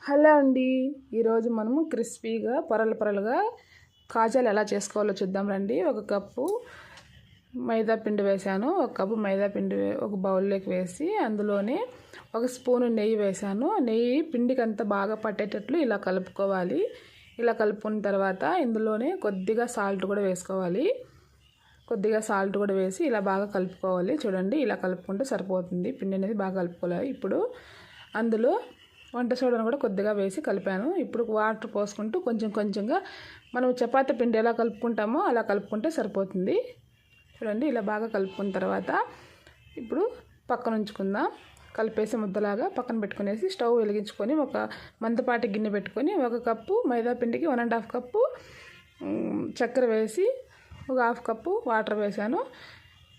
Hello అండి, ఈరోజు మనము క్రిస్పీగా పొరలుగా కాజాలు ఎలా చేసుకోవాలో చూద్దాం రండి. ఒక కప్పు మైదా పిండి వేసాను. ఒక కప్పు మైదా పిండి ఒక బౌల్లోకి వేసి అందులోనే ఒక స్పూను నెయ్యి వేసాను. నెయ్యి పిండికి అంతా బాగా పట్టేటట్లు ఇలా కలుపుకోవాలి. ఇలా కలుపుకున్న తర్వాత ఇందులోనే కొద్దిగా సాల్ట్ కూడా వేసుకోవాలి. కొద్దిగా సాల్ట్ కూడా వేసి ఇలా బాగా కలుపుకోవాలి. చూడండి, ఇలా కలుపుకుంటే సరిపోతుంది. పిండి అనేది బాగా కలుపుకోవాలి. ఇప్పుడు అందులో వంట సోడాను కూడా కొద్దిగా వేసి కలిపాను. ఇప్పుడు వాటర్ పోసుకుంటూ కొంచెంగా మనం చపాతీ పిండి ఎలా కలుపుకుంటామో అలా కలుపుకుంటే సరిపోతుంది. చూడండి, ఇలా బాగా కలుపుకున్న తర్వాత ఇప్పుడు పక్కన ఉంచుకుందాం. కలిపేసి ముద్దలాగా పక్కన పెట్టుకునేసి స్టవ్ వెలిగించుకొని ఒక మందపాటి గిన్నె పెట్టుకొని ఒక కప్పు మైదా పిండికి 1.5 కప్పు చక్కెర వేసి ఒక 1/2 కప్పు వాటర్ వేసాను.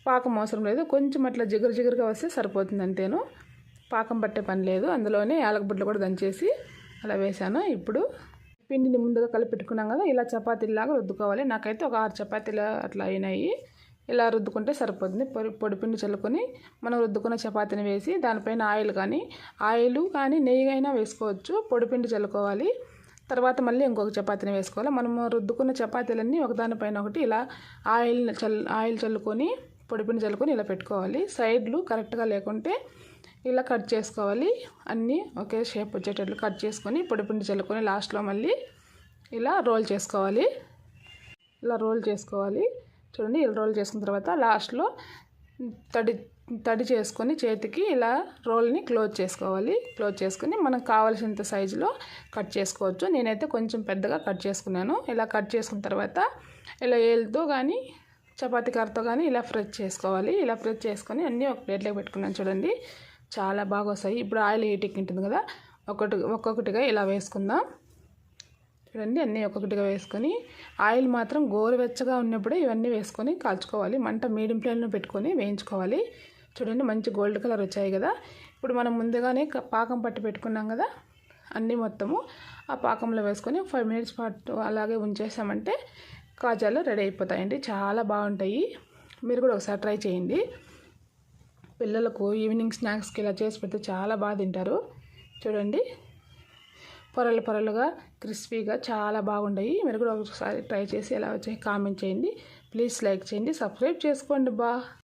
పాకం అవసరం లేదు, కొంచెం అట్లా జిగురుగా వస్తే సరిపోతుంది అంతేను. పాకం పట్టే పని లేదు. అందులోనే యాలకుబుడ్లు కూడా దంచేసి అలా వేసాను. ఇప్పుడు పిండిని ముందుగా కలిపి పెట్టుకున్నాం కదా, ఇలా చపాతీలాగా రుద్దుకోవాలి. నాకైతే ఒక 6 చపాతీలు అట్లా అయినాయి. ఇలా రుద్దుకుంటే సరిపోతుంది. పొడి పిండి చల్లుకొని మనం రుద్దుకున్న చపాతీని వేసి దానిపైన ఆయిల్ కానీ నెయ్యి అయినా వేసుకోవచ్చు. పొడి పిండి చల్లుకోవాలి. తర్వాత మళ్ళీ ఇంకొక చపాతీని వేసుకోవాలి. మనము రుద్దుకున్న చపాతీలన్నీ ఒకదానిపైన ఒకటి ఇలా ఆయిల్ చల్లుకొని పొడిపిండి చల్లుకొని ఇలా పెట్టుకోవాలి. సైడ్లు కరెక్ట్గా లేకుంటే ఇలా కట్ చేసుకోవాలి. అన్నీ ఒకే షేప్ వచ్చేటట్లు కట్ చేసుకొని పొడిపిండి చల్లుకొని లాస్ట్లో మళ్ళీ ఇలా రోల్ చేసుకోవాలి. చూడండి, ఇలా రోల్ చేసుకున్న తర్వాత లాస్ట్లో తడి చేసుకొని చేతికి ఇలా రోల్ని క్లోజ్ చేసుకోవాలి. క్లోజ్ చేసుకొని మనకు కావాల్సినంత సైజులో కట్ చేసుకోవచ్చు. నేనైతే కొంచెం పెద్దగా కట్ చేసుకున్నాను. ఇలా కట్ చేసుకున్న తర్వాత ఇలా ఏలుతో కానీ చపాతీ కర్రతో కానీ ఇలా ఫ్రెష్ చేసుకోవాలి. ఇలా ఫ్రెష్ చేసుకొని అన్నీ ఒక ప్లేట్లోకి పెట్టుకున్నాను. చూడండి, చాలా బాగా వస్తాయి. ఇప్పుడు ఆయిల్ హీట్కి ఉంటుంది కదా, ఒక్కొక్కటిగా ఇలా వేసుకుందాం. చూడండి, అన్నీ ఒక్కొక్కటిగా వేసుకొని ఆయిల్ మాత్రం గోరువెచ్చగా ఉన్నప్పుడే ఇవన్నీ వేసుకొని కాల్చుకోవాలి. మంట మీడియం ఫ్లేమ్లో పెట్టుకొని వేయించుకోవాలి. చూడండి, మంచి గోల్డ్ కలర్ వచ్చాయి కదా. ఇప్పుడు మనం ముందుగానే పాకం పట్టి పెట్టుకున్నాం కదా, అన్నీ మొత్తము ఆ పాకంలో వేసుకొని 5 మినిట్స్ పాటు అలాగే ఉంచేసామంటే కాజాలు రెడీ అయిపోతాయండి. చాలా బాగుంటాయి. మీరు కూడా ఒకసారి ట్రై చేయండి. పిల్లలకు ఈవినింగ్ స్నాక్స్కి ఇలా చేసి పెడితే చాలా బాగా తింటారు. చూడండి, పొరలుగా క్రిస్పీగా చాలా బాగుంటాయి. మీరు కూడా ఒకసారి ట్రై చేసి ఎలా వచ్చాయి కామెంట్ చేయండి. ప్లీజ్ లైక్ చేయండి, సబ్స్క్రైబ్ చేసుకోండి.